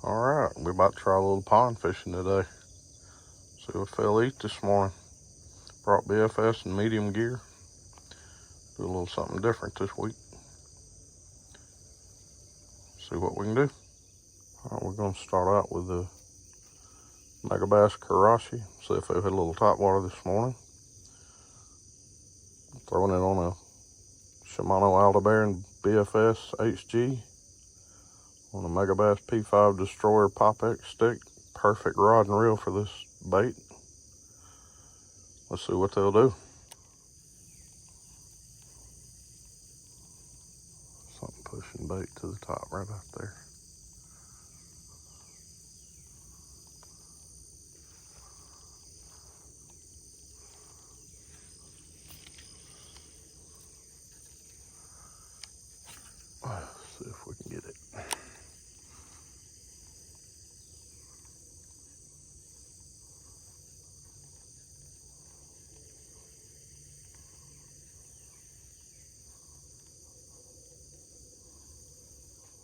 Alright, we're about to try a little pond fishing today. See what Phil eat this morning. Brought BFS and medium gear. Do a little something different this week. See what we can do. Alright, we're going to start out with the Mega Bass Karashi. See if they've had a little top water this morning. Throwing it on a Shimano Aldebaran BFS HG on a Mega Bass P5 Destroyer Pop X stick. Perfect rod and reel for this bait. Let's see what they'll do. Something pushing bait to the top right out there. Let's see if we can get it.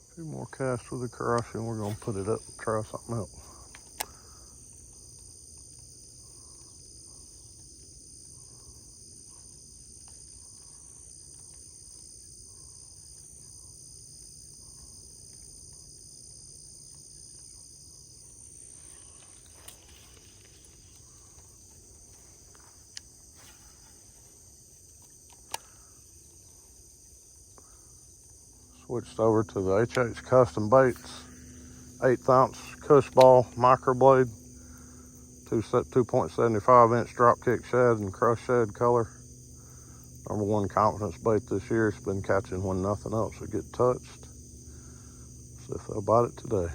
A few more casts with the Karashi and we're going to put it up and try something else. Switched over to the HH Custom Baits 1/8 ounce Cush Ball microblade, 2.75 inch drop kick shad and crush shad color. #1 confidence bait this year. It's been catching when nothing else would get touched. See if they'll bite it today.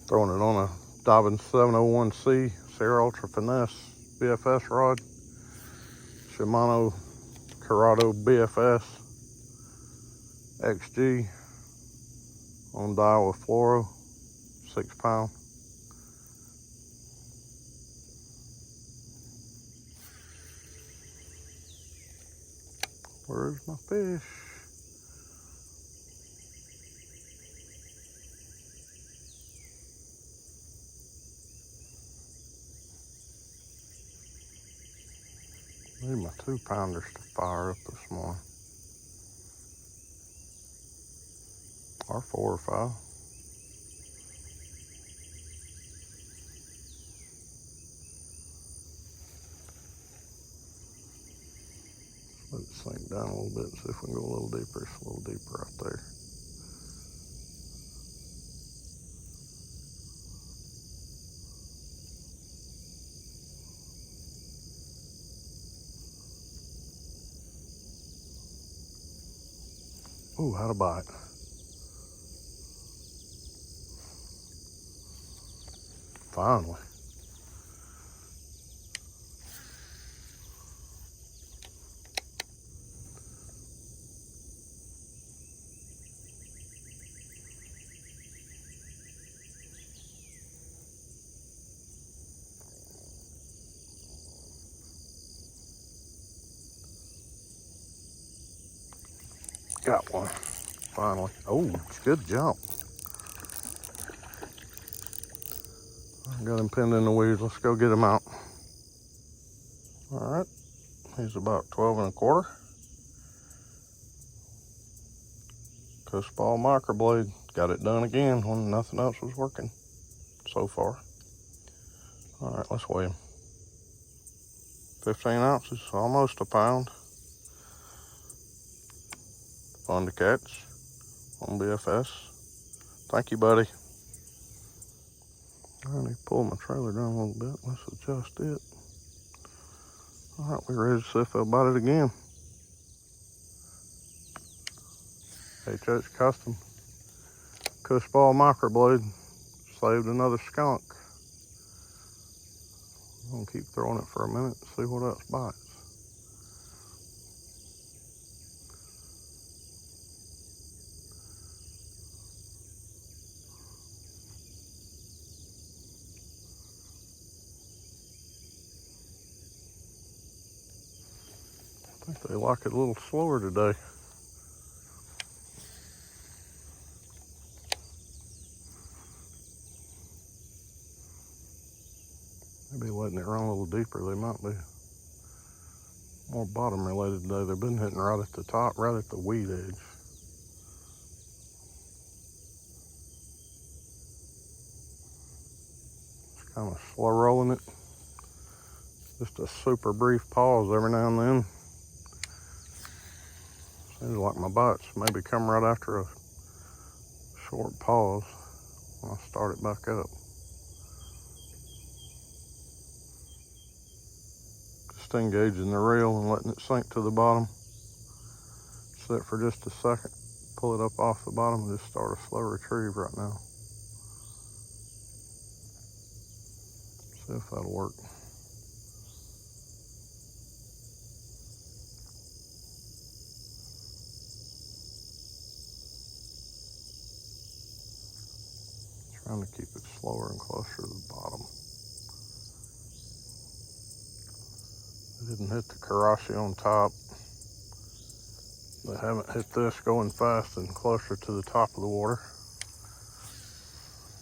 Throwing it on a Dobbins 701C Sierra Ultra Finesse BFS rod. Shimano Corrado BFS XG on Daiwa Fluoro, 6 pound. Where's my fish? Need my 2 pounders to fire up this morning. Or 4 or 5. Let it sink down a little bit and see if we can go a little deeper. It's a little deeper right there. Ooh, had a bite. Finally. Got one. Finally. Oh, it's a good jump. I got him pinned in the weeds. Let's go get him out. All right. He's about 12 1/4. Cush Ball microblade. Got it done again when nothing else was working so far. All right, let's weigh him. 15 ounces, almost a pound. Fun to catch on BFS. Thank you, buddy. I need to pull my trailer down a little bit. Let's adjust it. All right, we're ready to see if they'll bite it again. HH Custom Cush Ball microblade. Saved another skunk. I'm gonna keep throwing it for a minute and see what else bites. I think they like it a little slower today. letting it run a little deeper. They might be more bottom related today. They've been hitting right at the top, right at the weed edge. Just kind of slow rolling it. Just a super brief pause every now and then. Seems like my bites maybe come right after a short pause when I start it back up. Just engaging the reel and letting it sink to the bottom. Sit for just a second, pull it up off the bottom, and just start a slow retrieve right now. See if that'll work. Trying to keep it slower and closer to the bottom. I didn't hit the Karashi on top. They haven't hit this going fast and closer to the top of the water.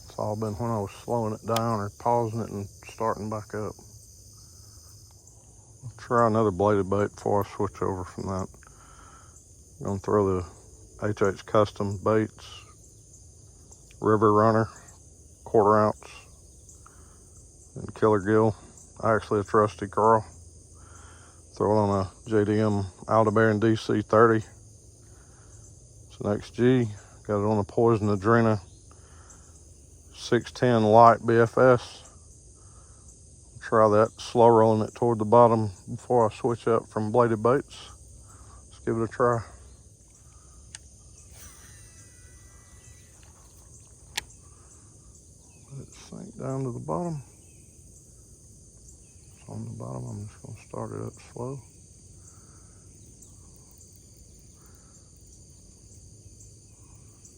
It's all been when I was slowing it down or pausing it and starting back up. I'll try another bladed bait before I switch over from that. I'm gonna throw the HH Custom Baits River Runner 1/4 ounce and Killer Gill. Actually a trusty Carl. Throw it on a JDM Aldebaran DC 30. It's an XG. Got it on a Poison Adrena 610 Light BFS. Try that, slow rolling it toward the bottom before I switch up from bladed baits. Let's give it a try. Let it sink down to the bottom. It's on the bottom. I'm just going to start it up slow.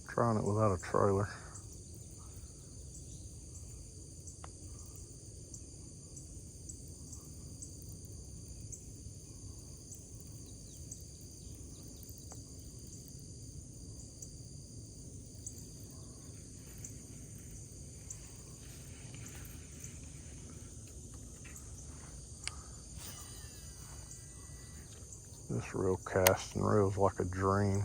Trying it without a trailer. This reel casts and reels like a dream.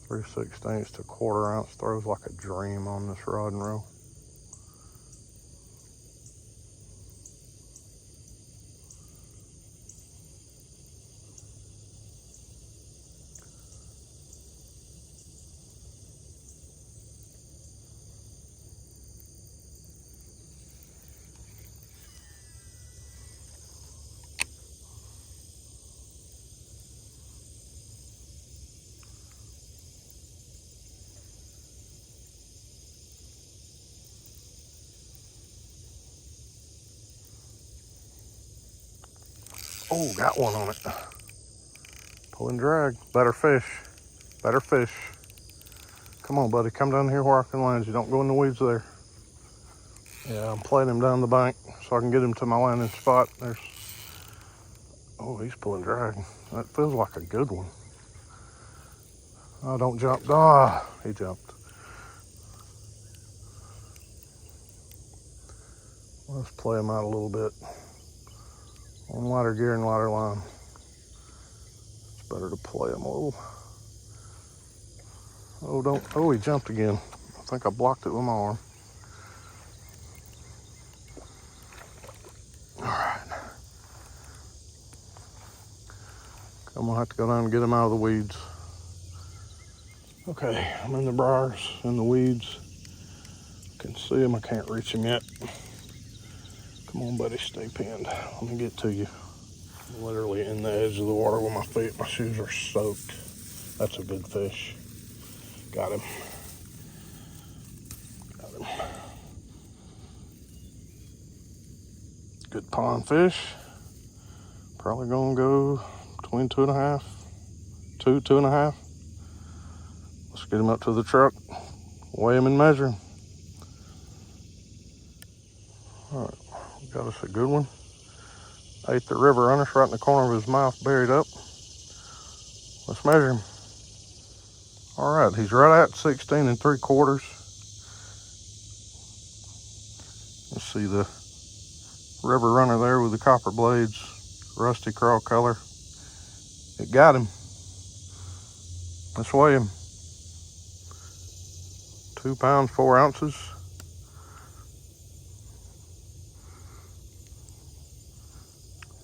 Three 3/16 to 1/4 ounce throws like a dream on this rod and reel. Oh, got one on it. Pull and drag. Better fish. Better fish. Come on, buddy. Come down here where I can land you. Don't go in the weeds there. Yeah, I'm playing him down the bank so I can get him to my landing spot. There's. Oh, he's pulling drag. That feels like a good one. Oh, don't jump. Ah, he jumped. Let's play him out a little bit. On lighter gear and lighter line. It's better to play him a little. Oh, don't. Oh, he jumped again. I think I blocked it with my arm. All right. I'm gonna have to go down and get him out of the weeds. Okay, I'm in the briars, in the weeds. I can see him. I can't reach him yet. Come on, buddy, stay pinned. Let me get to you. I'm literally in the edge of the water with my feet. My shoes are soaked. That's a good fish. Got him. Got him. Good pond fish. Probably gonna go between 2.5, 2.5. Let's get him up to the truck, weigh him and measure him. All right. Got us a good one. Ate the river runner right in the corner of his mouth, buried up. Let's measure him. All right, he's right at 16 3/4. You see the river runner there with the copper blades, rusty crawl color. It got him. Let's weigh him. 2 pounds, 4 ounces.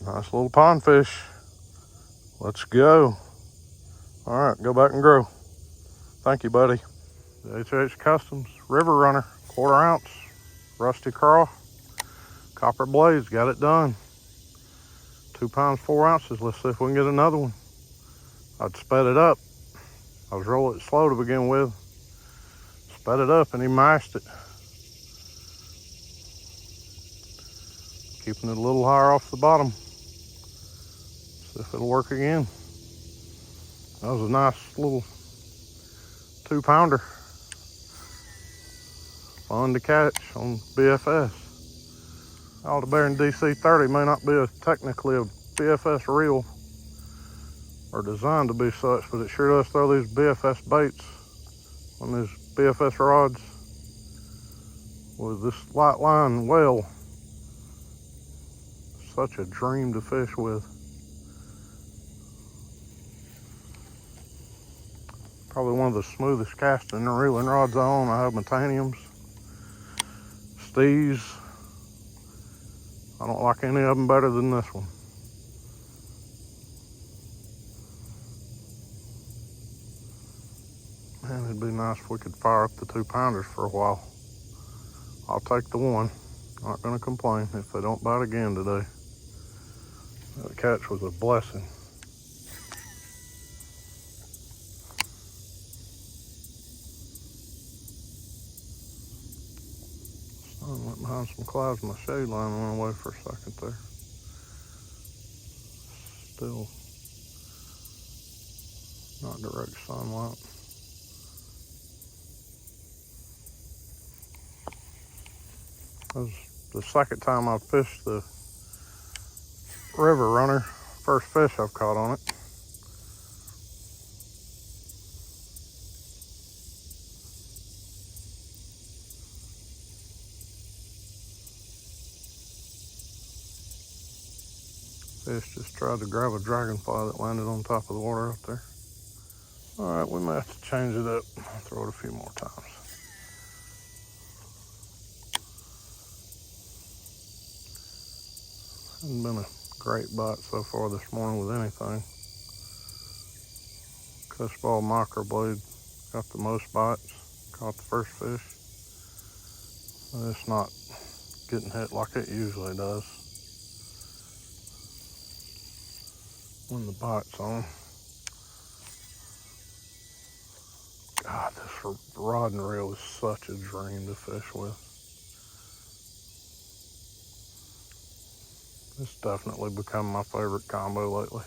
Nice little pond fish. Let's go. All right, go back and grow. Thank you, buddy. The HH Customs River Runner, 1/4 ounce, rusty crawl, copper blades, got it done. 2 pounds, 4 ounces. Let's see if we can get another one. I'd sped it up. I was rolling it slow to begin with. Sped it up and he mashed it. Keeping it a little higher off the bottom. See if it'll work again. That was a nice little 2-pounder. Fun to catch on BFS. Aldebaran DC30 may not be technically a BFS reel or designed to be such, but it sure does throw these BFS baits on these BFS rods with this light line well. Such a dream to fish with. Probably one of the smoothest casting and reeling rods I own. I have metaniums, Stees. I don't like any of them better than this one. Man, it'd be nice if we could fire up the 2-pounders for a while. I'll take the one. Not gonna complain if they don't bite again today. That catch was a blessing. Sun went behind some clouds. My shade line went away for a second there. Still not direct sunlight. That was the second time I've fished the River Runner. First fish I've caught on it. Fish just tried to grab a dragonfly that landed on top of the water up there. All right, we might have to change it up. I'll throw it a few more times. Hasn't been a great bite so far this morning with anything. Cuss ball microblade got the most bites. Caught the first fish. It's not getting hit like it usually does when the bite's on. God, this rod and reel is such a dream to fish with. It's definitely become my favorite combo lately.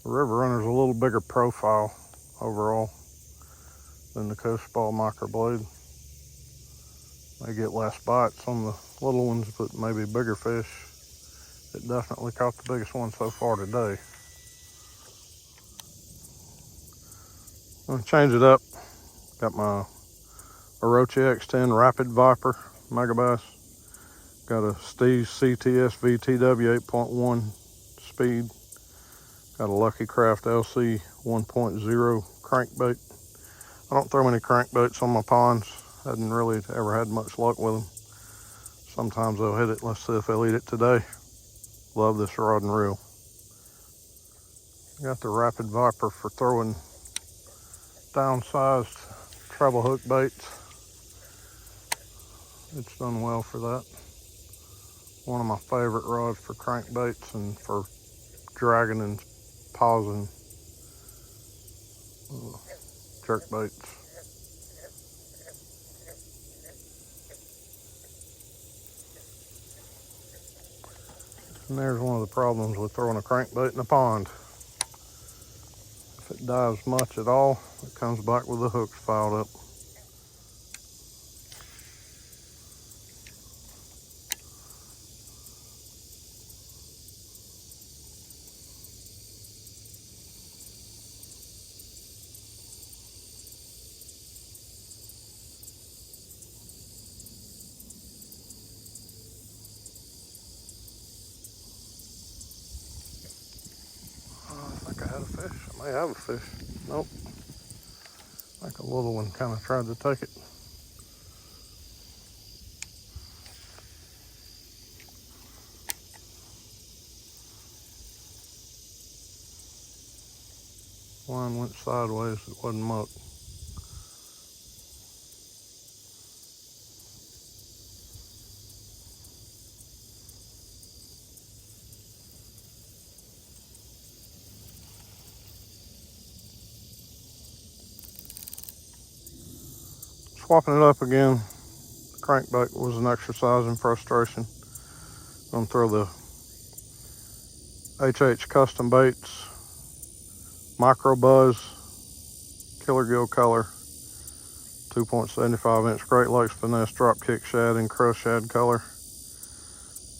The River Runner's a little bigger profile overall than the Coast Ball microblade. They get less bites on the little ones, but maybe bigger fish. It definitely caught the biggest one so far today. I'm gonna change it up. Got my Orochi X10 Rapid Viper Megabass. Got a Steve's CTS VTW 8.1 speed. Got a Lucky Craft LC 1.0 crankbait. I don't throw many crankbaits on my ponds. Hadn't really ever had much luck with them. Sometimes they'll hit it. Let's see if they'll eat it today. Love this rod and reel. Got the Rapid Viper for throwing downsized treble hook baits. It's done well for that. One of my favorite rods for crankbaits and for dragging and pausing jerk baits. And there's one of the problems with throwing a crankbait in a pond. If it dives much at all, it comes back with the hooks filed up. have a fish. Nope. I think a little one kind of tried to take it. Line went sideways, it wasn't muck. Swapping it up again. Crankbait was an exercise in frustration. I'm gonna throw the HH Custom Baits Micro Buzz Killer Gill Color 2.75 inch Great Lakes Finesse drop kick shad in crust shad color.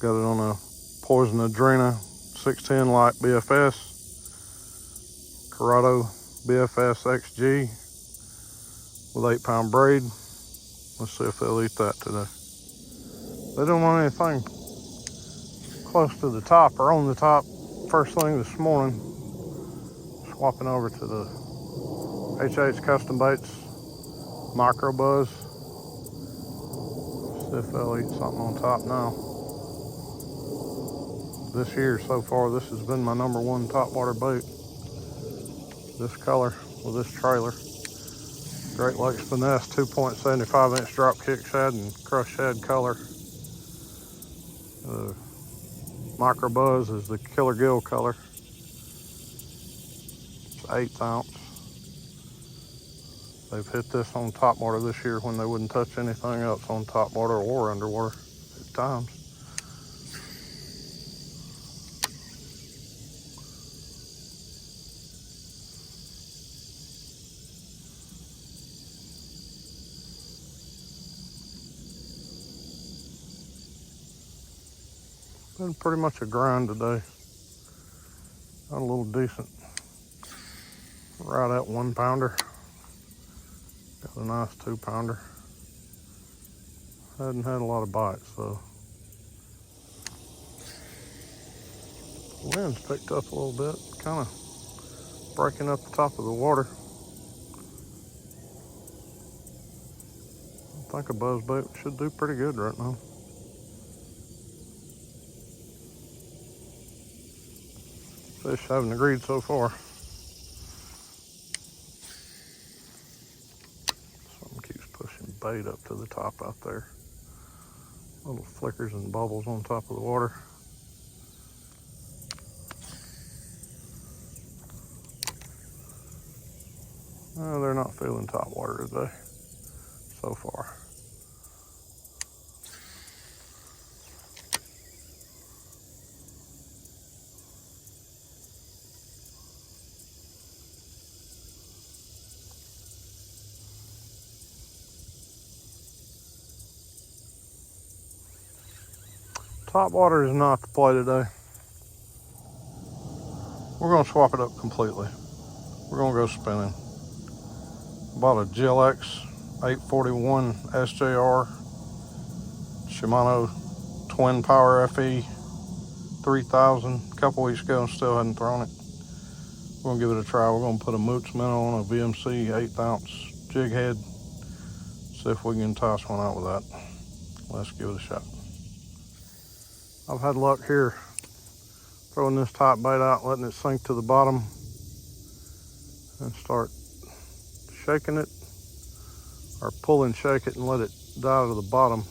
Got it on a Poison Adrena 610 light BFS. Corrado BFS XG with 8-pound braid. Let's see if they'll eat that today. They don't want anything close to the top or on the top first thing this morning. Swapping over to the HH Custom Baits Micro Buzz. See if they'll eat something on top now. This year so far, this has been my #1 topwater bait. This color with this trailer. Great Lakes Finesse 2.75 inch drop kick shad and crust shad color. Micro Buzz is the Killer Gill color. It's 1/8 ounce. They've hit this on topwater this year when they wouldn't touch anything else on topwater or underwater at times. Been pretty much a grind today. Got a little decent right at 1-pounder. Got a nice 2-pounder. Hadn't had a lot of bites, so. The wind's picked up a little bit, kind of breaking up the top of the water. I think a buzzbait should do pretty good right now. Fish haven't agreed so far. Something keeps pushing bait up to the top out there. Little flickers and bubbles on top of the water. They're not feeling top water today, so far. Top water is not the play today. We're gonna swap it up completely. We're gonna go spinning. Bought a GLX 841 SJR Shimano Twin Power FE 3000 a couple weeks ago and still hadn't thrown it. We're gonna give it a try. We're gonna put a Moots minnow on a VMC 1/8 ounce jig head. See if we can toss one out with that. Let's give it a shot. I've had luck here throwing this top bait out, letting it sink to the bottom and start shaking it, or pull and shake it and let it die to the bottom.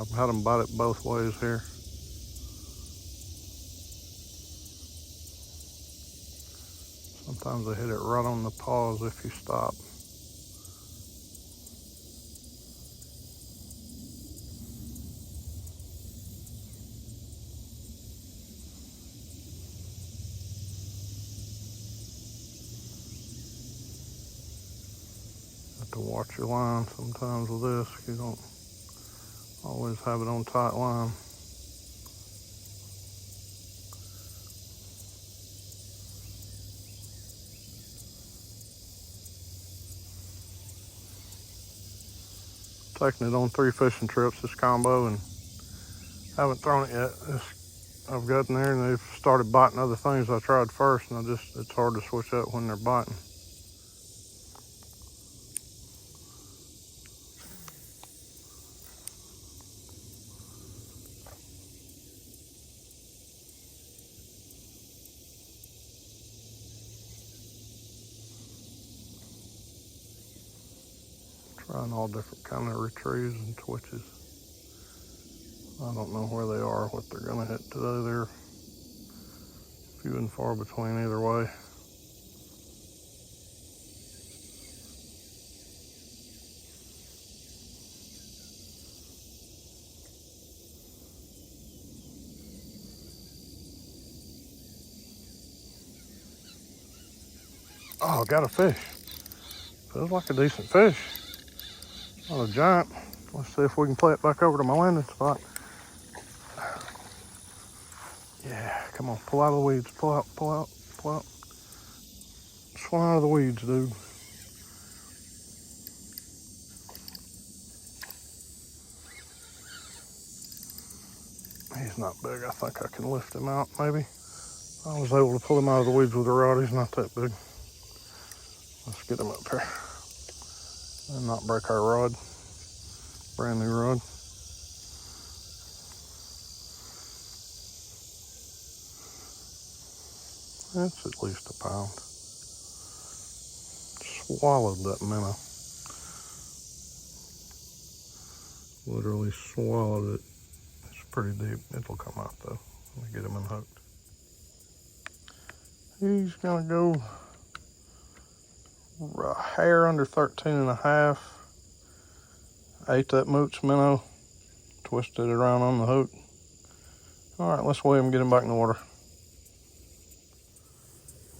I've had them bite it both ways here. Sometimes they hit it right on the paws if you stop. To watch your line sometimes with this. You don't always have it on tight line. Taking it on 3 fishing trips, this combo, and haven't thrown it yet. This I've gotten there and they've started biting other things I tried first, and it's hard to switch up when they're biting. Trying all different kind of retrieves and twitches. I don't know where they are, what they're gonna hit today. They're few and far between either way. Oh, got a fish. Feels like a decent fish. Not a giant. Let's see if we can play it back over to my landing spot. Yeah, come on, pull out of the weeds. Pull out, pull out, pull out. Swim out of the weeds, dude. He's not big. I think I can lift him out, maybe. I was able to pull him out of the weeds with a rod. He's not that big. Let's get him up here and not break our rod. Brand new rod. That's at least a pound. Swallowed that minnow. Literally swallowed it. It's pretty deep. It'll come out though. Let me get him unhooked. He's gonna go a hair under 13 and a half. Ate that mooch minnow. Twisted it around on the hook. All right, let's weigh him and get him back in the water.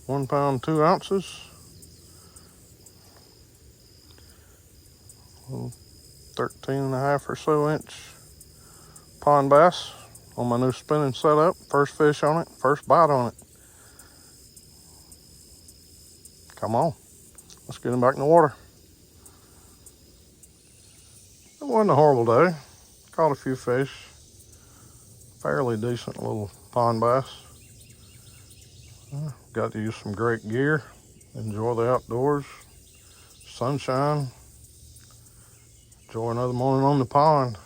1 pound, 2 ounces. 13 and a half or so inch pond bass on my new spinning setup. First fish on it, first bite on it. Come on, let's get him back in the water. It wasn't a horrible day. Caught a few fish. Fairly decent little pond bass. Got to use some great gear. Enjoy the outdoors. Sunshine. Enjoy another morning on the pond.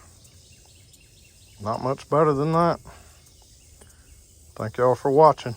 Not much better than that. Thank y'all for watching.